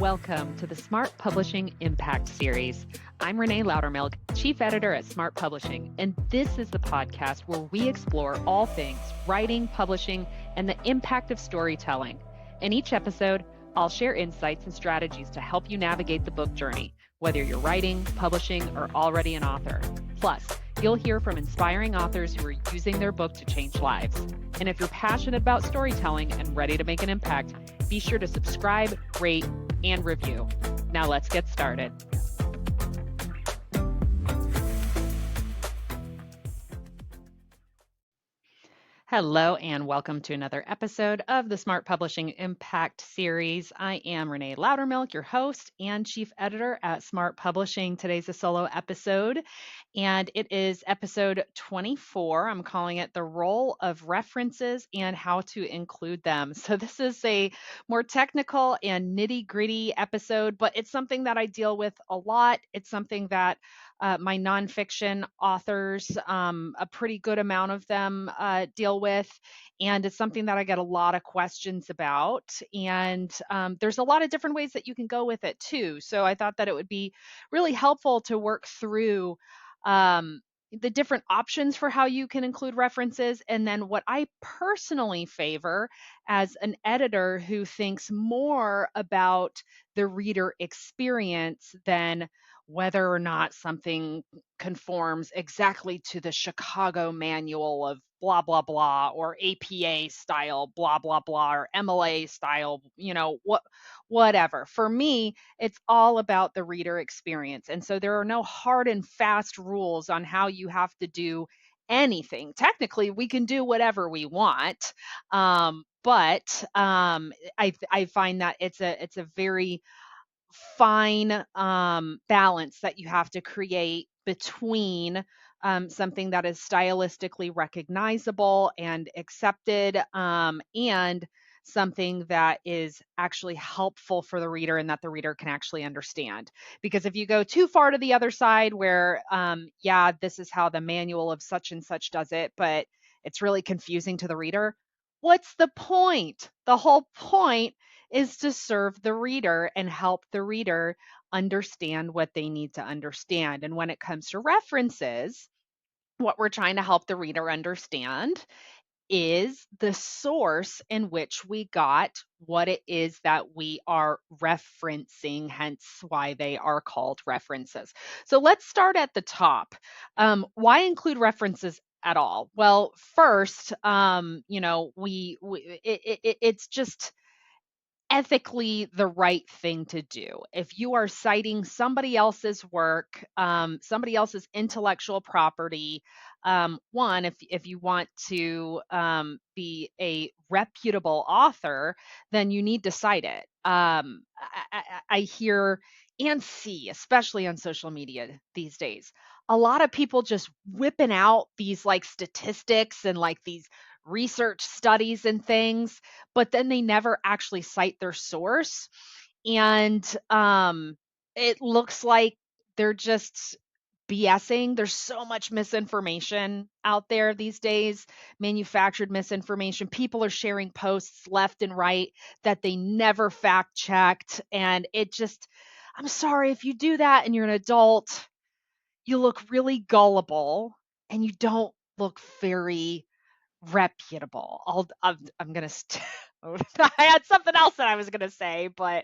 welcome to the Smart Publishing Impact Series. I'm Renée Lautermilch, Chief Editor at Smart Publishing, and this is the podcast where we explore all things writing, publishing, and the impact of storytelling. In each episode, I'll share insights and strategies to help you navigate the book journey, whether you're writing, publishing, or already an author. Plus, you'll hear from inspiring authors who are using their book to change lives. And if you're passionate about storytelling and ready to make an impact, be sure to subscribe, rate, and review. Now let's get started. Hello, and welcome to another episode of the Smart Publishing Impact Series. I am Renée Lautermilch, your host and Chief Editor at Smart Publishing. Today's a solo episode, and it is episode 24. I'm calling it The Role of References and How to Include Them. So this is a more technical and nitty-gritty episode, but it's something that I deal with a lot. It's something that my nonfiction authors, a pretty good amount of them deal with, and it's something that I get a lot of questions about. And there's a lot of different ways that you can go with it too. So I thought that it would be really helpful to work through the different options for how you can include references, and then what I personally favor as an editor who thinks more about the reader experience than whether or not something conforms exactly to the Chicago manual of blah, blah, blah, or APA style, blah, blah, blah, or MLA style, whatever. For me, it's all about the reader experience. And so there are no hard and fast rules on how you have to do anything. Technically, we can do whatever we want. But I find that it's a very fine balance that you have to create between something that is stylistically recognizable and accepted, and something that is actually helpful for the reader and that the reader can actually understand. Because if you go too far to the other side where, this is how the manual of such and such does it, but it's really confusing to the reader, what's the point? The whole point is to serve the reader and help the reader understand what they need to understand. And when it comes to references, what we're trying to help the reader understand is the source in which we got what it is that we are referencing, hence why they are called references. So let's start at the top. Why include references at all? Well, first, it's just ethically the right thing to do. If you are citing somebody else's work, somebody else's intellectual property, one, if you want to be a reputable author, then you need to cite it. I hear and see, especially on social media these days, a lot of people just whipping out these like statistics and like these research studies and things, but then they never actually cite their source. And it looks like they're just BSing. There's so much misinformation out there these days, manufactured misinformation. People are sharing posts left and right that they never fact checked. And I'm sorry, if you do that and you're an adult, you look really gullible and you don't look very reputable. I'm gonna. I had something else that I was gonna say, but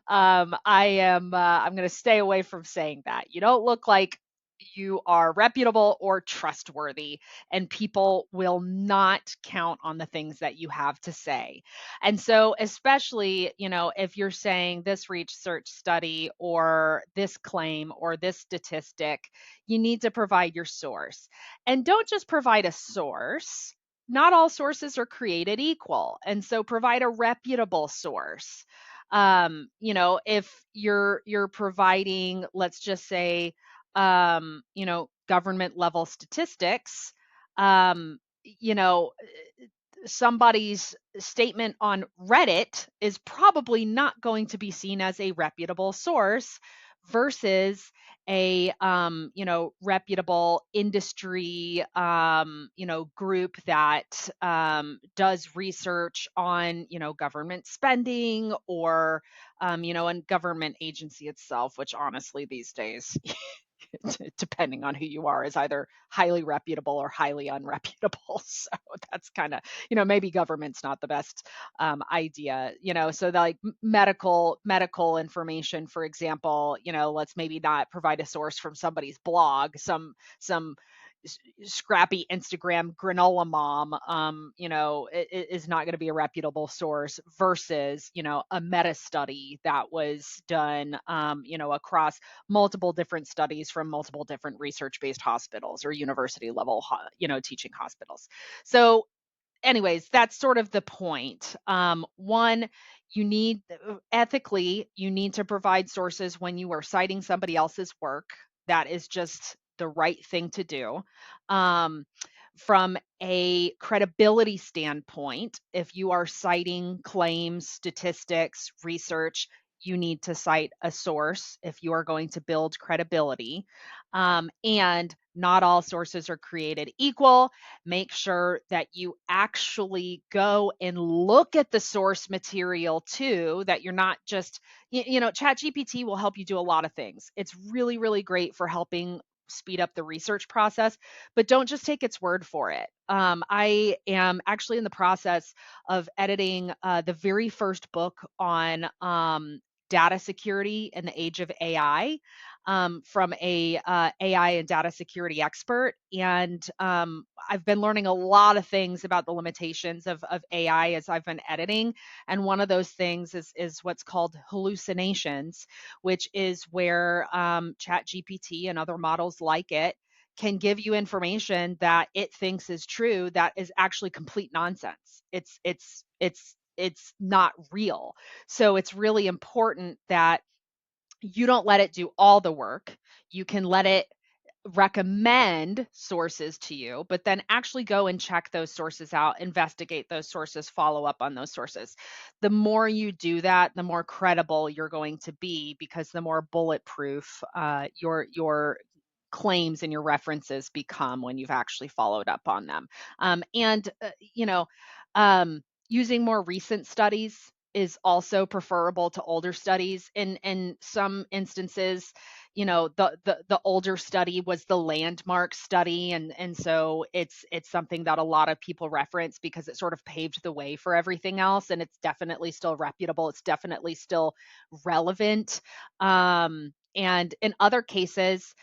I'm gonna stay away from saying that. You don't look like you are reputable or trustworthy, and people will not count on the things that you have to say. And so, especially, if you're saying this research study or this claim or this statistic, you need to provide your source. And don't just provide a source. Not all sources are created equal. And so provide a reputable source. If you're providing, let's just say, government level statistics, somebody's statement on Reddit is probably not going to be seen as a reputable source versus a reputable industry group that does research on government spending or and government agency itself, which honestly these days depending on who you are, is either highly reputable or highly unreputable. So that's kind of, maybe government's not the best idea, so like medical information, for example, let's maybe not provide a source from somebody's blog, some scrappy Instagram granola mom, is not going to be a reputable source versus, a meta study that was done, across multiple different studies from multiple different research-based hospitals or university level, teaching hospitals. So anyways, that's sort of the point. One, you need ethically, you need to provide sources when you are citing somebody else's work. That is just the right thing to do. Um, from a credibility standpoint, if you are citing claims, statistics, research, you need to cite a source if you are going to build credibility. And not all sources are created equal. Make sure that you actually go and look at the source material too, that you're not just, ChatGPT will help you do a lot of things. It's really, really great for helping speed up the research process, but don't just take its word for it. I am actually in the process of editing the very first book on data security in the age of AI, from a AI and data security expert. And I've been learning a lot of things about the limitations of AI as I've been editing. And one of those things is what's called hallucinations, which is where ChatGPT and other models like it can give you information that it thinks is true that is actually complete nonsense. It's not real. So it's really important that you don't let it do all the work. You can let it recommend sources to you, but then actually go and check those sources out, investigate those sources, follow up on those sources. The more you do that, the more credible you're going to be, because the more bulletproof your claims and your references become when you've actually followed up on them. And using more recent studies is also preferable to older studies. In some instances, the older study was the landmark study, and so it's something that a lot of people reference because it sort of paved the way for everything else, and it's definitely still reputable. It's definitely still relevant. And in other cases,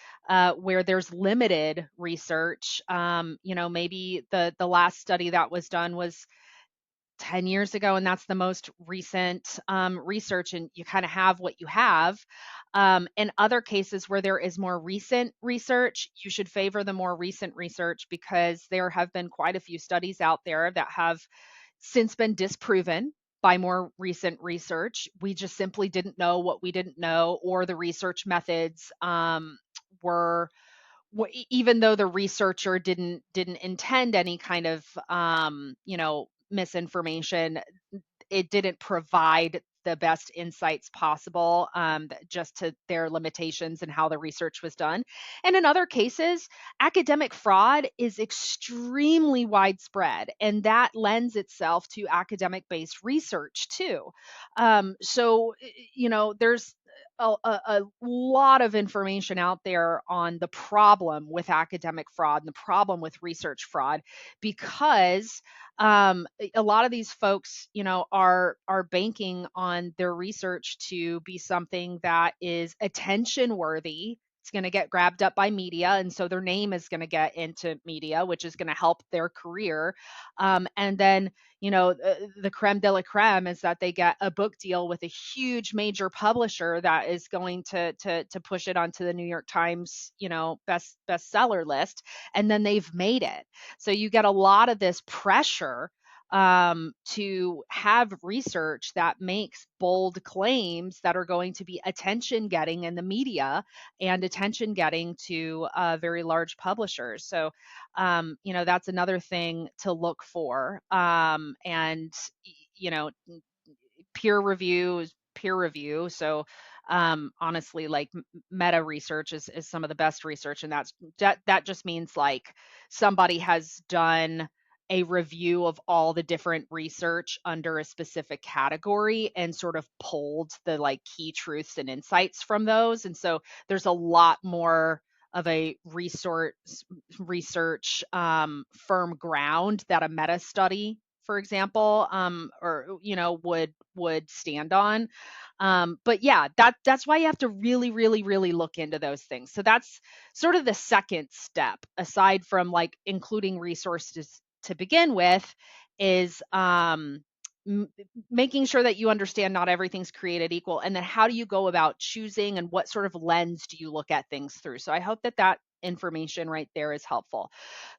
where there's limited research, maybe the last study that was done was 10 years ago, and that's the most recent research, and you kind of have what you have. In other cases where there is more recent research, you should favor the more recent research, because there have been quite a few studies out there that have since been disproven by more recent research. We just simply didn't know what we didn't know, or the research methods were even though the researcher didn't intend any kind of misinformation, it didn't provide the best insights possible, just to their limitations and how the research was done. And in other cases, academic fraud is extremely widespread, and that lends itself to academic based research too. So, there's a lot of information out there on the problem with academic fraud and the problem with research fraud, because a lot of these folks, are banking on their research to be something that is attention worthy. It's going to get grabbed up by media, and so their name is going to get into media, which is going to help their career. And then, the creme de la creme is that they get a book deal with a huge major publisher that is going to push it onto the New York Times, bestseller list, and then they've made it. So you get a lot of this pressure to have research that makes bold claims that are going to be attention getting in the media and attention getting to very large publishers. So, that's another thing to look for. And, peer review is peer review. So, Honestly, like meta research is some of the best research, and that just means like somebody has done a review of all the different research under a specific category and sort of pulled the like key truths and insights from those. And so there's a lot more of a research firm ground that a meta study, for example, or would stand on. But yeah, that's why you have to really, really, really look into those things. So that's sort of the second step, aside from like including resources to begin with, is m- making sure that you understand not everything's created equal, and then how do you go about choosing and what sort of lens do you look at things through. So I hope that information right there is helpful.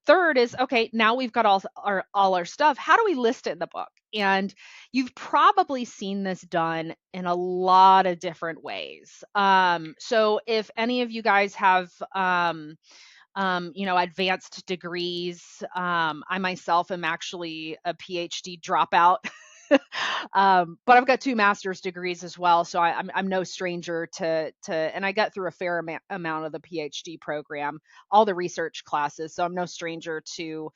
Third is, okay, now we've got all our stuff. How do we list it in the book? And you've probably seen this done in a lot of different ways. So if any of you guys have advanced degrees. I myself am actually a PhD dropout. But I've got 2 master's degrees as well, so I'm no stranger and I got through a fair amount of the PhD program, all the research classes, so I'm no stranger to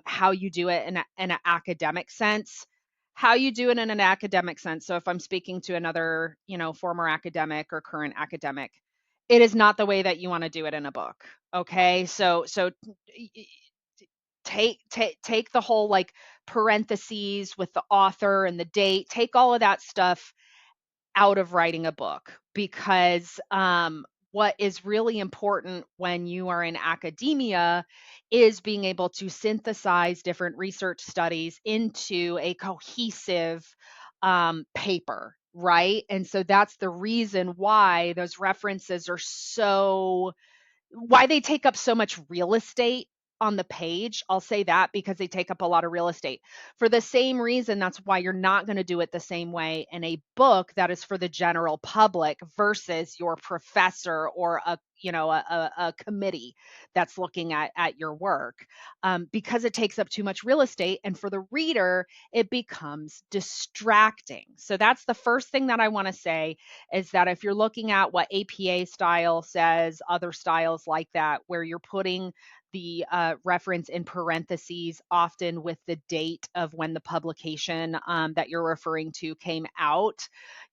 how you do it in an academic sense. How you do it in an academic sense. So if I'm speaking to another, former academic or current academic, it is not the way that you want to do it in a book. Okay, so take the whole like parentheses with the author and the date, take all of that stuff out of writing a book, because what is really important when you are in academia is being able to synthesize different research studies into a cohesive paper, right? And so that's the reason why those references are why they take up so much real estate on the page. I'll say that because they take up a lot of real estate. For the same reason, that's why you're not going to do it the same way in a book that is for the general public versus your professor or a committee that's looking at your work, because it takes up too much real estate, and for the reader it becomes distracting. So that's the first thing that I want to say, is that if you're looking at what APA style says, other styles like that, where you're putting the reference in parentheses, often with the date of when the publication that you're referring to came out,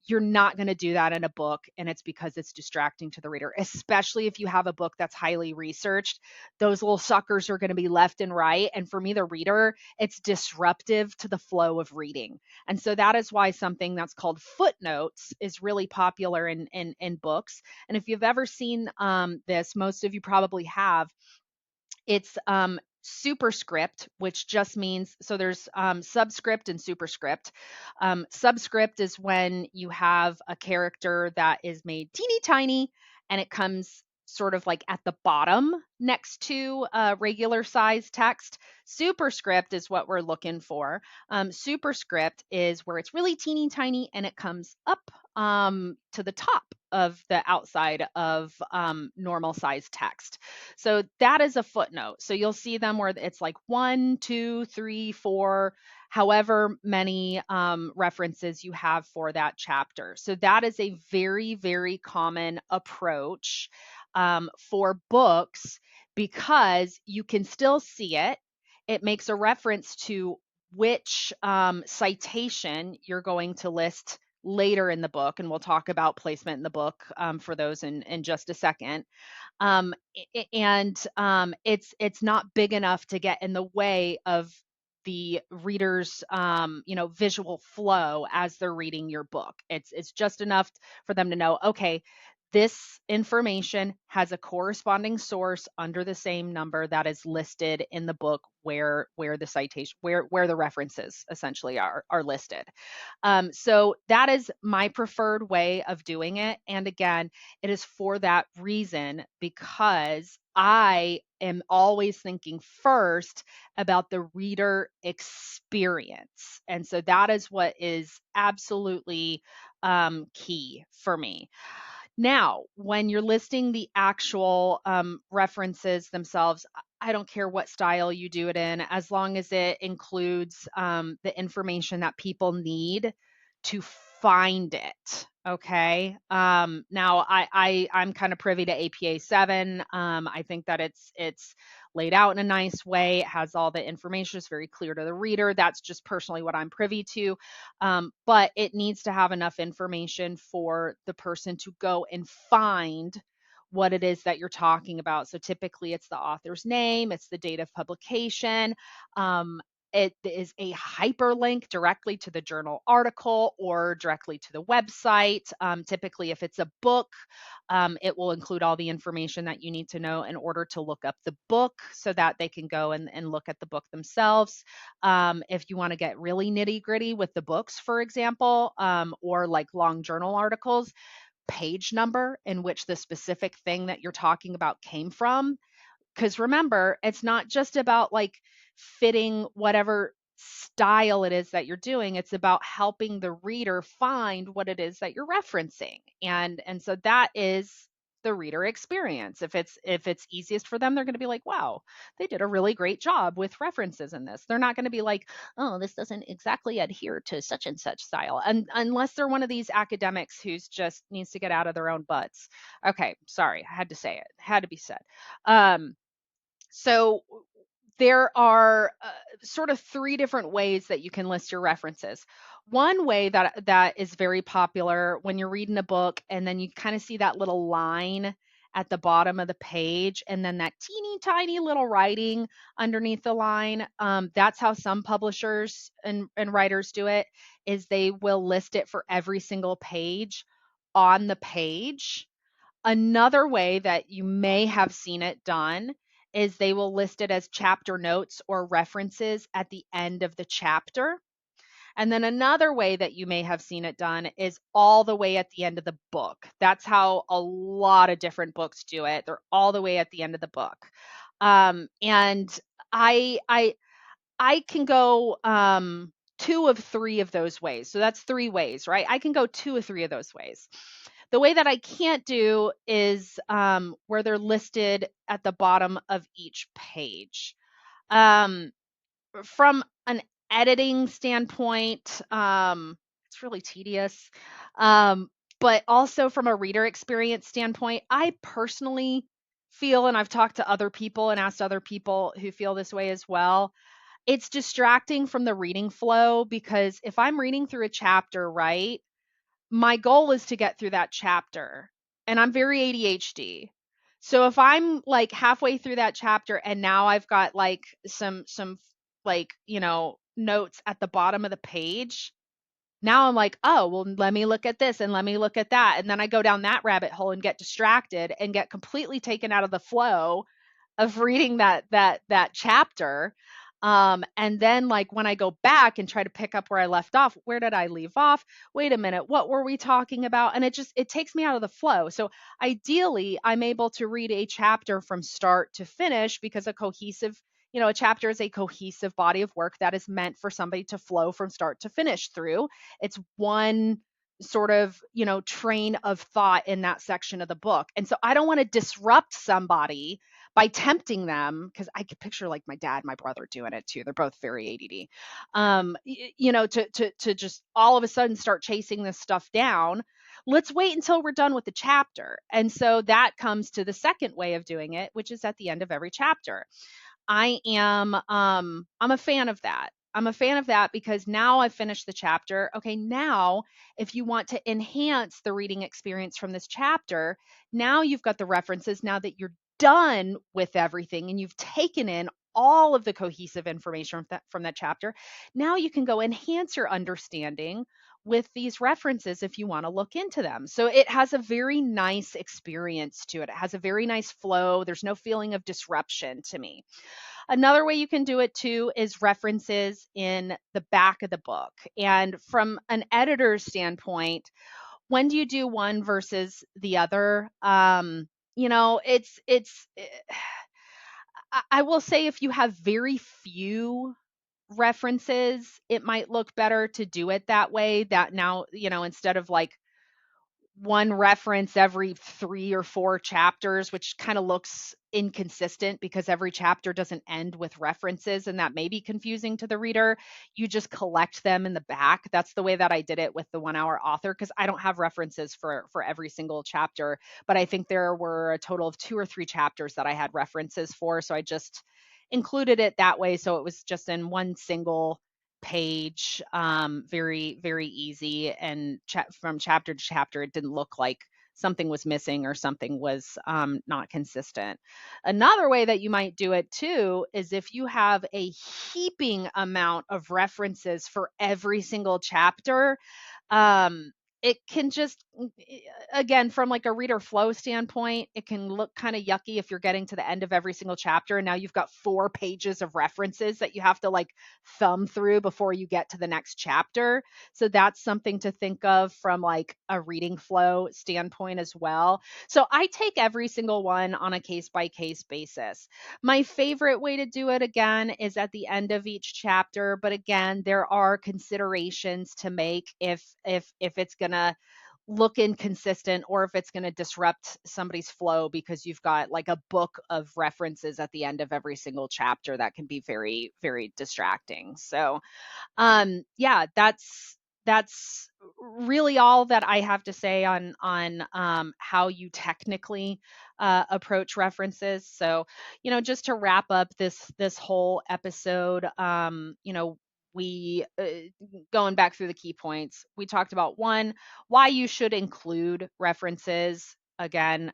you're not going to do that in a book. And it's because it's distracting to the reader, especially if you have a book that's highly researched. Those little suckers are going to be left and right. And for me, the reader, it's disruptive to the flow of reading. And so that is why something that's called footnotes is really popular in books. And if you've ever seen this, most of you probably have. It's superscript, which just means, so there's subscript and superscript. Subscript is when you have a character that is made teeny tiny and it comes sort of like at the bottom next to regular size text. Superscript is what we're looking for. Superscript is where it's really teeny tiny and it comes up to the top of the outside of normal size text. So that is a footnote. So you'll see them where it's like 1, 2, 3, 4, however many references you have for that chapter. So that is a very, very common approach for books, because you can still see it. It makes a reference to which citation you're going to list later in the book, and we'll talk about placement in the book for those in just a second. And it's not big enough to get in the way of the reader's visual flow as they're reading your book. It's just enough for them to know, okay, this information has a corresponding source under the same number that is listed in the book where the citation, where the references essentially are listed. So that is my preferred way of doing it. And again, it is for that reason, because I am always thinking first about the reader experience. And so that is what is absolutely key for me. Now, when you're listing the actual references themselves, I don't care what style you do it in, as long as it includes the information that people need to find it. Okay. Now I'm kind of privy to APA 7. I think that it's laid out in a nice way. It has all the information. It's very clear to the reader. That's just personally what I'm privy to. But it needs to have enough information for the person to go and find what it is that you're talking about. So typically it's the author's name, it's the date of publication. Um, it is a hyperlink directly to the journal article or directly to the website. Typically, if it's a book, it will include all the information that you need to know in order to look up the book so that they can go and look at the book themselves. If you want to get really nitty gritty with the books, for example, or like long journal articles, page number in which the specific thing that you're talking about came from, because remember, it's not just about like fitting whatever style it is that you're doing. It's about helping the reader find what it is that you're referencing. And so that is the reader experience. If it's easiest for them, they're going to be like, wow, they did a really great job with references in this. They're not going to be like, oh, this doesn't exactly adhere to such and such style. And unless they're one of these academics who's just needs to get out of their own butts. Okay, sorry, I had to say it. Had to be said. So there are sort of three different ways that you can list your references. One way that is very popular when you're reading a book and then you kind of see that little line at the bottom of the page and then that teeny tiny little writing underneath the line. That's how some publishers and writers do it, is they will list it for every single page on the page. Another way that you may have seen it done is they will list it as chapter notes or references at the end of the chapter. And then another way that you may have seen it done is all the way at the end of the book. That's how a lot of different books do it. They're all the way at the end of the book. And I I I can go two of three of those ways. So that's three ways, right? I can go two or three of those ways. The way that I can't do is where they're listed at the bottom of each page. Um, from an editing standpoint, it's really tedious. Um, but also from a reader experience standpoint, I personally feel, and I've talked to other people and asked other people who feel this way as well, it's distracting from the reading flow, because if I'm reading through a chapter, right, my goal is to get through that chapter, and I'm very ADHD. So if I'm like halfway through that chapter and now I've got like some like, notes at the bottom of the page, now I'm like, "Oh, well, let me look at this and let me look at that." And then I go down that rabbit hole and get distracted and get completely taken out of the flow of reading that chapter. And then like when I go back and try to pick up where I left off, where did I leave off? Wait a minute, what were we talking about? And it takes me out of the flow. So ideally, I'm able to read a chapter from start to finish, because a chapter is a cohesive body of work that is meant for somebody to flow from start to finish through. It's one sort of, train of thought in that section of the book. And so I don't want to disrupt somebody by tempting them, because I could picture like my dad, my brother doing it too. They're both very ADD. To just all of a sudden start chasing this stuff down. Let's wait until we're done with the chapter. And so that comes to the second way of doing it, which is at the end of every chapter. I'm a fan of that. I'm a fan of that because now I've finished the chapter. Okay, now if you want to enhance the reading experience from this chapter, now you've got the references. Now that you're done with everything and you've taken in all of the cohesive information from that chapter, now you can go enhance your understanding with these references if you want to look into them. So it has a very nice experience to it. It has a very nice flow. There's no feeling of disruption to me. Another way you can do it too is references in the back of the book. And from an editor's standpoint, when do you do one versus the other? It's I will say, if you have very few references, it might look better to do it that way. That now, instead of like one reference every 3 or 4 chapters, which kind of looks inconsistent because every chapter doesn't end with references, and that may be confusing to the reader. You just collect them in the back. That's the way that I did it with the 1 Hour Author, because I don't have references for every single chapter, but I think there were a total of 2 or 3 chapters that I had references for, so I just included it that way, so it was just in one single page, very, very easy. And from chapter to chapter, it didn't look like something was missing or something was not consistent. Another way that you might do it too is if you have a heaping amount of references for every single chapter. um, it can just, again, from like a reader flow standpoint, it can look kind of yucky if you're getting to the end of every single chapter and now you've got 4 pages of references that you have to like thumb through before you get to the next chapter. So that's something to think of from like a reading flow standpoint as well. So I take every single one on a case by case basis. My favorite way to do it, again, is at the end of each chapter, but again, there are considerations to make if it's going to look inconsistent or if it's going to disrupt somebody's flow because you've got like a book of references at the end of every single chapter. That can be very, very distracting. So yeah, that's really all that I have to say on how you technically approach references. So, just to wrap up this whole episode, we going back through the key points, we talked about one, why you should include references. Again,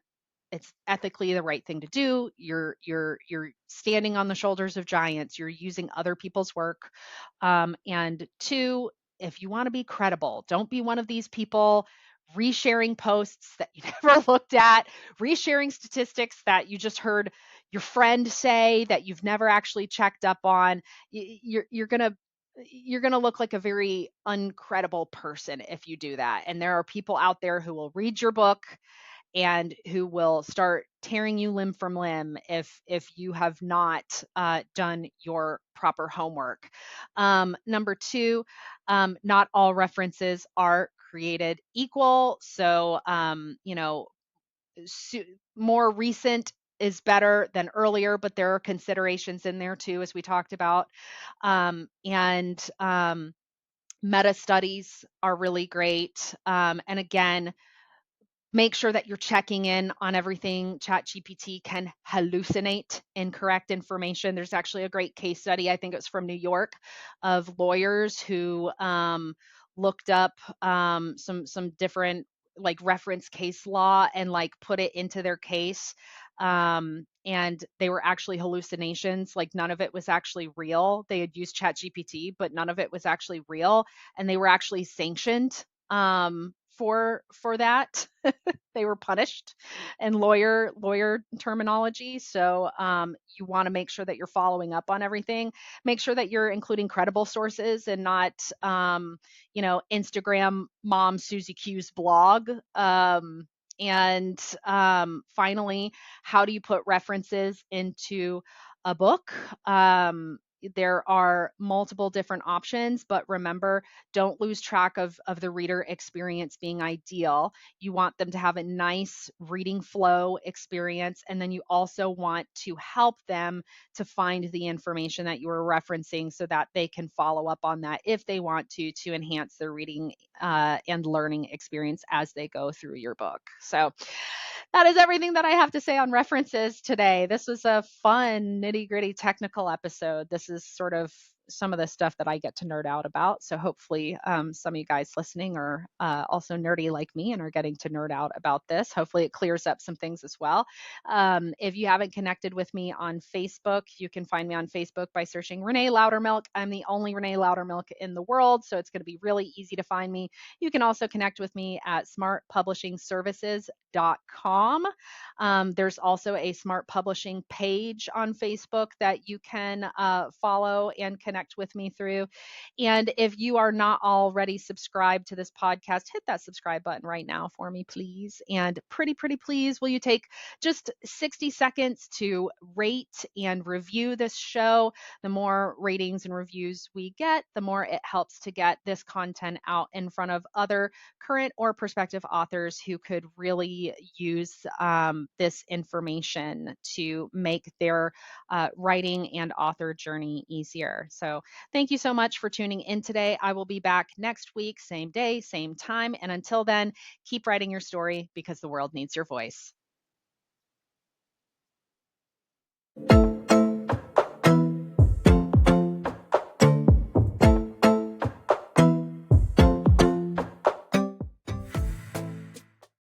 it's ethically the right thing to do. You're standing on the shoulders of giants. You're using other people's work. And two, if you want to be credible, don't be one of these people resharing posts that you never looked at, resharing statistics that you just heard your friend say that you've never actually checked up on. You're gonna look like a very uncredible person if you do that. And there are people out there who will read your book and who will start tearing you limb from limb if you have not done your proper homework. Number two, not all references are created equal. So, more recent is better than earlier, but there are considerations in there too, as we talked about. And meta studies are really great. And again, make sure that you're checking in on everything. ChatGPT can hallucinate incorrect information. There's actually a great case study, I think it was from New York, of lawyers who looked up some different like reference case law and like put it into their case. And they were actually hallucinations. Like none of it was actually real. They had used ChatGPT, but none of it was actually real. And they were actually sanctioned for that. They were punished in lawyer terminology. So you want to make sure that you're following up on everything. Make sure that you're including credible sources and not Instagram mom Susie Q's blog. And finally, how do you put references into a book? There are multiple different options, but remember, don't lose track of the reader experience being ideal. You want them to have a nice reading flow experience, and then you also want to help them to find the information that you are referencing so that they can follow up on that if they want to enhance their reading and learning experience as they go through your book. So that is everything that I have to say on references today. This was a fun, nitty gritty technical episode. This is sort of some of the stuff that I get to nerd out about. So hopefully, some of you guys listening are also nerdy like me and are getting to nerd out about this. Hopefully, it clears up some things as well. If you haven't connected with me on Facebook, you can find me on Facebook by searching Renée Lautermilch. I'm the only Renée Lautermilch in the world, so it's going to be really easy to find me. You can also connect with me at smartpublishingservices.com. There's also a Smart Publishing page on Facebook that you can follow and connect connect with me through. And if you are not already subscribed to this podcast, hit that subscribe button right now for me, please. And pretty please, will you take just 60 seconds to rate and review this show? The more ratings and reviews we get, the more it helps to get this content out in front of other current or prospective authors who could really use this information to make their writing and author journey easier. So thank you so much for tuning in today. I will be back next week, same day, same time. And until then, keep writing your story because the world needs your voice.